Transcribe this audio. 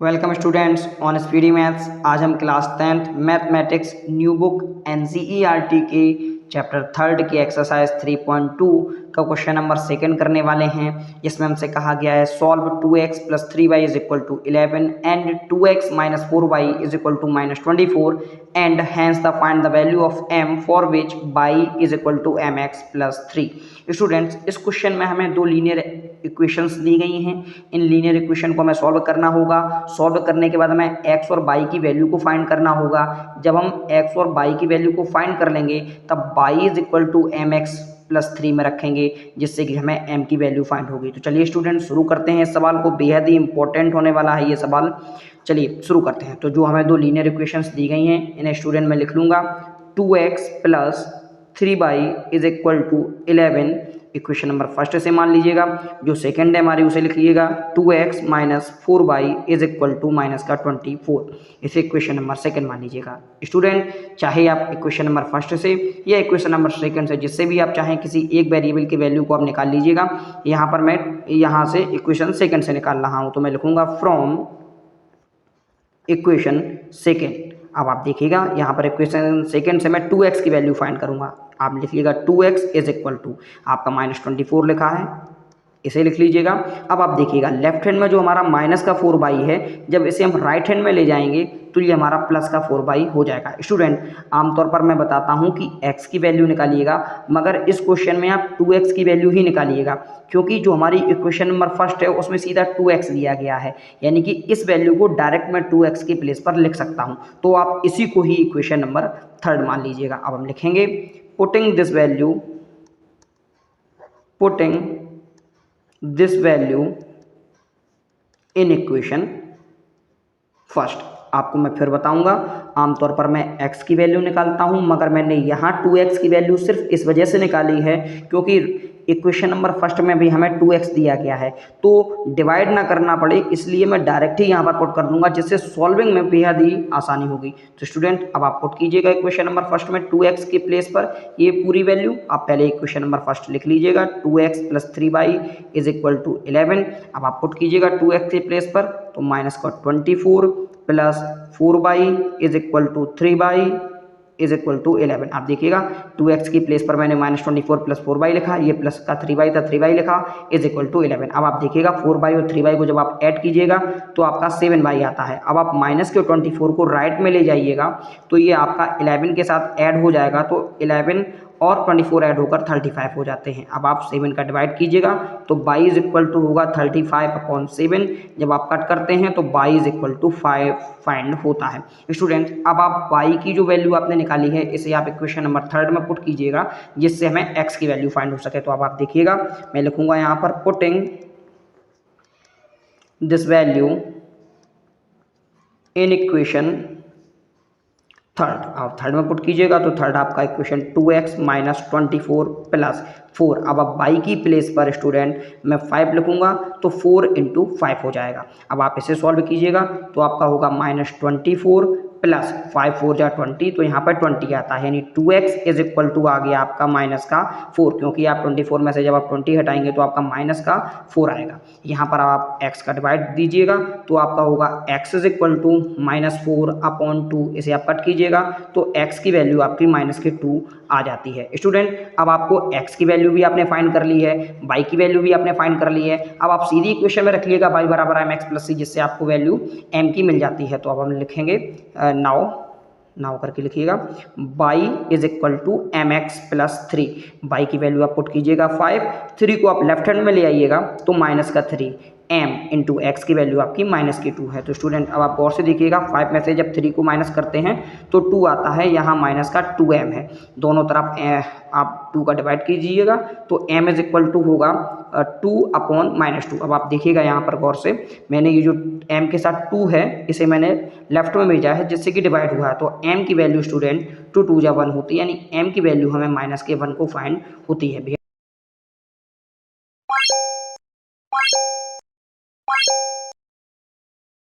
Welcome students on speedy maths. आज हम class 10th mathematics new book NCERT के chapter 3 की एक्सरसाइज 3.2 का क्वेश्चन नंबर 2 करने वाले हैं। इसमें हमसे कहा गया है solve 2x + 3y = 11 and 2x - 4y = -24 and hence the find the value of m for which y = mx + 3। Students, इस क्वेश्चन में हमें दो लीनियर इक्वेशंस दी गई हैं। इन लीनियर इक्वेशन को हमें सॉल्व करना होगा। सॉल्व करने के बाद हमें x और y की वैल्यू को फाइंड करना होगा। जब हम x और y की वैल्यू को फाइंड कर लेंगे तब y = mx + 3 में रखेंगे, जिससे कि हमें m की वैल्यू फाइंड होगी। तो चलिए स्टूडेंट शुरू करते हैं इस सवाल को। बेहद ही इंपॉर्टेंट होने वाला है ये सवाल। चलिए शुरू करते हैं। तो जो हमें दो लीनियर इक्वेशंस दी गई हैं इन्हें स्टूडेंट मैं लिख लूँगा। 2x + 3y = 11 equation number first से मान लीजिएगा। जो सेकंड है हमारी उसे लिख लीजिएगा 2x - 4y = -24। इसे इक्वेशन नंबर सेकंड मान लीजिएगा। स्टूडेंट, चाहे आप इक्वेशन नंबर फर्स्ट से या इक्वेशन नंबर सेकंड से, जिससे भी आप चाहें किसी एक वेरिएबल की वैल्यू को आप निकाल लीजिएगा। यहाँ पर मैं यहाँ से इक्वेशन सेकंड से निकाल रहा हूँ, तो मैं लिखूंगा फ्रॉम इक्वेशन सेकंड। अब आप देखिएगा यहाँ पर इक्वेशन सेकंड से मैं 2x की वैल्यू फाइंड करूंगा। आप लिख लीजिएगा 2x = आपका -24 लिखा है, इसे लिख लीजिएगा। अब आप देखिएगा लेफ्ट हैंड में जो हमारा माइनस का 4y है, जब इसे हम राइट हैंड में ले जाएंगे तो ये हमारा प्लस का 4y हो जाएगा। स्टूडेंट, आमतौर पर मैं बताता हूँ कि x की वैल्यू निकालिएगा, मगर इस क्वेश्चन में आप 2x की वैल्यू ही निकालिएगा, क्योंकि जो हमारी इक्वेशन नंबर फर्स्ट है उसमें सीधा 2x दिया गया है, यानी कि इस वैल्यू को डायरेक्ट मैं 2x के प्लेस पर लिख सकता हूँ। तो आप इसी को ही इक्वेशन नंबर थर्ड मान लीजिएगा। अब हम लिखेंगे putting this value in equation first. आपको मैं फिर बताऊंगा, आमतौर पर मैं x की वैल्यू निकालता हूं, मगर मैंने यहाँ 2x की वैल्यू सिर्फ इस वजह से निकाली है क्योंकि इक्वेशन नंबर फर्स्ट में भी हमें 2x दिया गया है, तो डिवाइड ना करना पड़े, इसलिए मैं डायरेक्ट ही यहाँ पर पुट कर दूंगा, जिससे सॉल्विंग में बेहद ही आसानी होगी। तो स्टूडेंट, अब आप पुट कीजिएगा इक्वेशन नंबर फर्स्ट में 2x के प्लेस पर ये पूरी वैल्यू। आप पहले इक्वेशन नंबर फर्स्ट लिख लीजिएगा 2x + 3y = 11। अब आप पुट कीजिएगा 2x के प्लेस पर, तो -24 + 4y = 3y = 11। आप देखिएगा 2x की प्लेस पर मैंने -24 + 4y लिखा, ये प्लस का 3y था 3y लिखा = 11। अब आप देखिएगा 4y और 3y को जब आप ऐड कीजिएगा तो आपका 7y आता है। अब आप माइनस के 24 को राइट में ले जाइएगा तो ये आपका 11 के साथ ऐड हो जाएगा, तो 11 और 24 ऐड होकर 35 हो जाते हैं। अब आप 7 का डिवाइड कीजिएगा तो y = होगा 35/7। जब आप कट करते हैं तो y = 5 फाइंड होता है। स्टूडेंट्स, अब आप y की जो वैल्यू आपने निकाली है इसे आप इक्वेशन नंबर थर्ड में पुट कीजिएगा, जिससे हमें x की वैल्यू फाइंड हो सके। तो अब आप देखिएगा मैं लिखूंगा यहाँ पर putting this value in equation third. आप थर्ड में पुट कीजिएगा तो थर्ड आपका इक्वेशन 2x - 24 + 4। अब आप y की प्लेस पर स्टूडेंट मैं 5 लिखूंगा तो 4 × 5 हो जाएगा। अब आप इसे सॉल्व कीजिएगा तो आपका होगा -24 + 5 4 जा 20, तो यहाँ पर 20 आता है, यानी 2x = आ गया आपका -4, क्योंकि आप 24 में से जब आप 20 हटाएंगे तो आपका -4 आएगा। यहाँ पर आप x का डिवाइड दीजिएगा तो आपका होगा x = -4/2। इसे आप कट कीजिएगा तो x की वैल्यू आपकी -2 आ जाती है। स्टूडेंट, अब आपको x की वैल्यू भी आपने फाइंड कर ली है, y की वैल्यू भी आपने फाइंड कर ली है। अब आप सीधी इक्वेशन में रख लीजिएगा y = mx + c, जिससे आपको वैल्यू m की मिल जाती है। तो अब हम लिखेंगे नाउ करके लिखिएगा y = mx + 3। y की वैल्यू आप पुट कीजिएगा 5, 3 को आप लेफ्ट हैंड में ले आइएगा तो -3 m × x की वैल्यू आपकी -2 है। तो स्टूडेंट, अब आप गौर से देखिएगा 5 में से जब 3 को माइनस करते हैं तो 2 आता है, यहाँ -2m है। दोनों तरफ आप 2 का डिवाइड कीजिएगा तो m = होगा 2/-2। अब आप देखिएगा यहाँ पर गौर से, मैंने ये जो m के साथ 2 है इसे मैंने लेफ्ट में भेजा है, जिससे कि डिवाइड हुआ है। तो m की वैल्यू स्टूडेंट 2 × 2 = 1 होती है, यानी m की वैल्यू हमें -1 को फाइंड होती है।